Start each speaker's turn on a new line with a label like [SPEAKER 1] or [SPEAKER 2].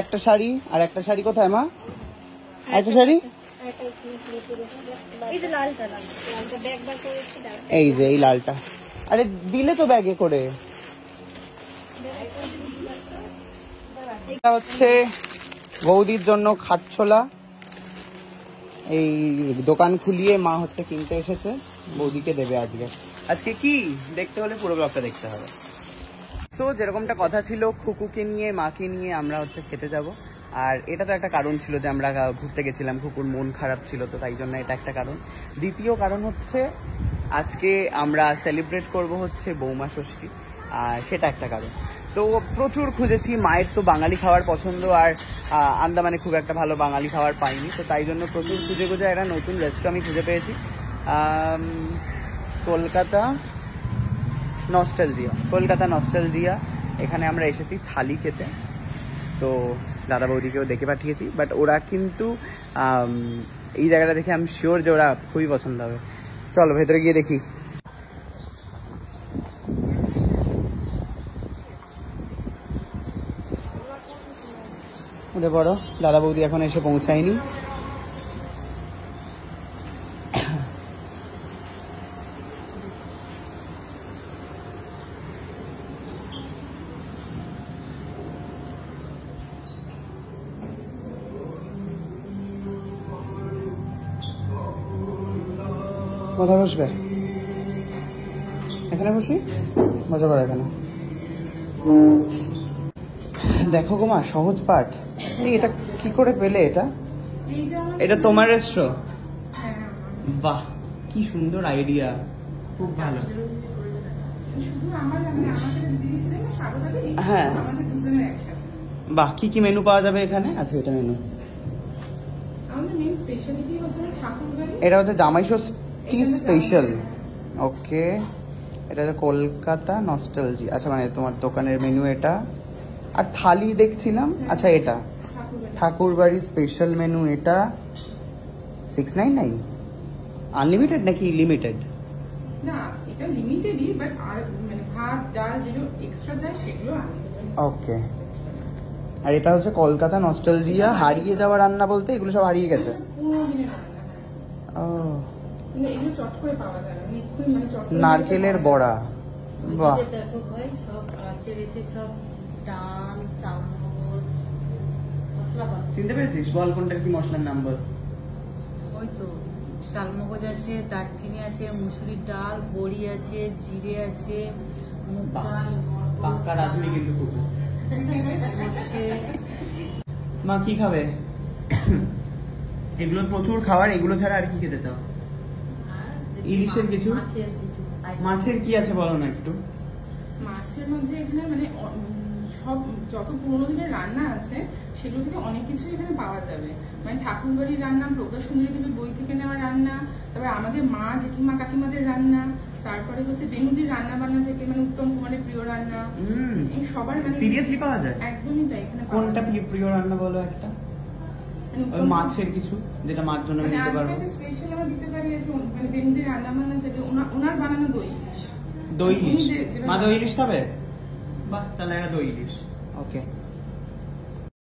[SPEAKER 1] একটা শাড়ি, আর একটা শাড়ি কোথায় মা? একটা শাড়ি এই যে এই লালটা। আরে দিলে তো ব্যাগে করে। এটা হচ্ছে বৌদির জন্য খাটছোলা। এই দোকান খুলিয়ে মা হচ্ছে কিনতে এসেছে, বৌদিকে দেবে আজকে। আজকে কি দেখতে হলে পুরো ব্লগটা দেখতে হবে। সো যেরকমটা কথা ছিল, খুকুকে নিয়ে মাকে নিয়ে আমরা হচ্ছে খেতে যাব। আর এটা তো একটা কারণ ছিল যে আমরা ঘুরতে গেছিলাম, খুকুর মন খারাপ ছিল, তো তাই জন্য এটা একটা কারণ। দ্বিতীয় কারণ হচ্ছে আজকে আমরা সেলিব্রেট করব হচ্ছে বৌমা ষষ্ঠী, আর সেটা একটা কারণ। তো প্রচুর খুঁজেছি, মায়ের তো বাঙালি খাবার পছন্দ, আর আন্দামানে খুব একটা ভালো বাঙালি খাবার পাইনি, তো তাই জন্য প্রচুর খুঁজে খুঁজে একটা নতুন রেস্টুরেন্ট আমি খুঁজে পেয়েছি, কলকাতা নস্টালজিয়া। এখানে আমরা এসেছি থালি খেতে। তো দাদা বৌদিকেও দেখে পাঠিয়েছি, বাট ওরা কিন্তু এই জায়গাটা দেখে আমি শিওর যে ওরা খুবই পছন্দ হবে। চলো ভেতরে গিয়ে দেখি। ওদের বড় দাদা বৌদি এখন এসে পৌঁছায়নি। কোথায় বসবে? এখানে বসি, মজা করে এখানে। দেখো গো মা, সহজ পাঠ। এটা কি করে পেলে? এটা তোমার রেস্টুরেন্ট? বাহ, কি সুন্দর আইডিয়া, খুব ভালো। হ্যাঁ, বাহ, কি কি মেনু পাওয়া যাবে এখানে? আচ্ছা, এটা মেনু। এটা হচ্ছে জামাই ষষ্ঠী স্পেশাল। ওকে, এটা হচ্ছে কলকাতা নস্টালজি। আচ্ছা, মানে তোমার দোকানের মেনু এটা। আর থালি দেখছিলাম। আচ্ছা, এটা ঠাকুরবাড়ি স্পেশাল মেনু। এটা 699 আনলিমিটেড নাকি লিমিটেড?
[SPEAKER 2] না, এটা লিমিটেডই, বাট আর মানে ভাত ডাল যেগুলো এক্সট্রা যায় সেগুলো আনলিমিটেড।
[SPEAKER 1] ওকে। আর এটা হচ্ছে কলকাতা নস্টালজিয়া। হারিয়ে যাওয়া রান্না বলতে এগুলো সব হারিয়ে গেছে? ও,
[SPEAKER 2] এগুলো চট করে পাওয়া যায় না, এক্ষুনি মানে চট করে।
[SPEAKER 1] নারকেলের বড়া, বাহ।
[SPEAKER 3] দেখো ভাই, সব আছে রেতে, সব ডাল, চাউল, মশলা।
[SPEAKER 1] চিনতে পেরেছিস? বল কোনটার কি মশলার নাম বল।
[SPEAKER 3] ওই তো চালমগজ আছে, দারচিনি আছে, মুসুরির ডাল, বড়ি আছে, জিরে আছে, মুগ ডাল।
[SPEAKER 1] পাক্কা রাঁধুনি কিন্তু খুব। মা কি খাবে? এগুলো প্রচুর খাবার, এগুলো ছাড়া আর কি খেতে চাও? ইলিশের কিছু? মাছের কি আছে বলো না একটু।
[SPEAKER 2] মাছের মধ্যে এখানে মানে সব যত পুরোনো দিনের রান্না আছে সেগুলো থেকে অনেক কিছু এখানে পাওয়া যাবে। মানে ঠাকুরবাড়ির রান্না, প্রকাশ সুন্দরী দেবীর বই থেকে নেওয়া রান্না, তারপরে আমাদের মা জেঠিমা কাকিমাদের রান্না, তারপরে হচ্ছে বেনুদির রান্না বান্না থেকে মানে উত্তম কুমারের প্রিয় রান্না, এই সবার মানে
[SPEAKER 1] সিরিয়াসলি পাওয়া যায়?
[SPEAKER 2] একদমই তাই। এখানে
[SPEAKER 1] কোনটা প্রিয় রান্না বলো একটা? ওই মাছের কিছু যেটা মার জন্য আমি দিতে পারবো।
[SPEAKER 2] স্পেশাল আমরা দিতে পারি আর কি, মানে বেনুদির রান্না বান্না থেকে ওনার বানানো দই ইলিশ।
[SPEAKER 1] দই ইলিশ? মা দই ইলিশ খাবে? বাহ, তাহলে একটা দই ইলিশ। ওকে।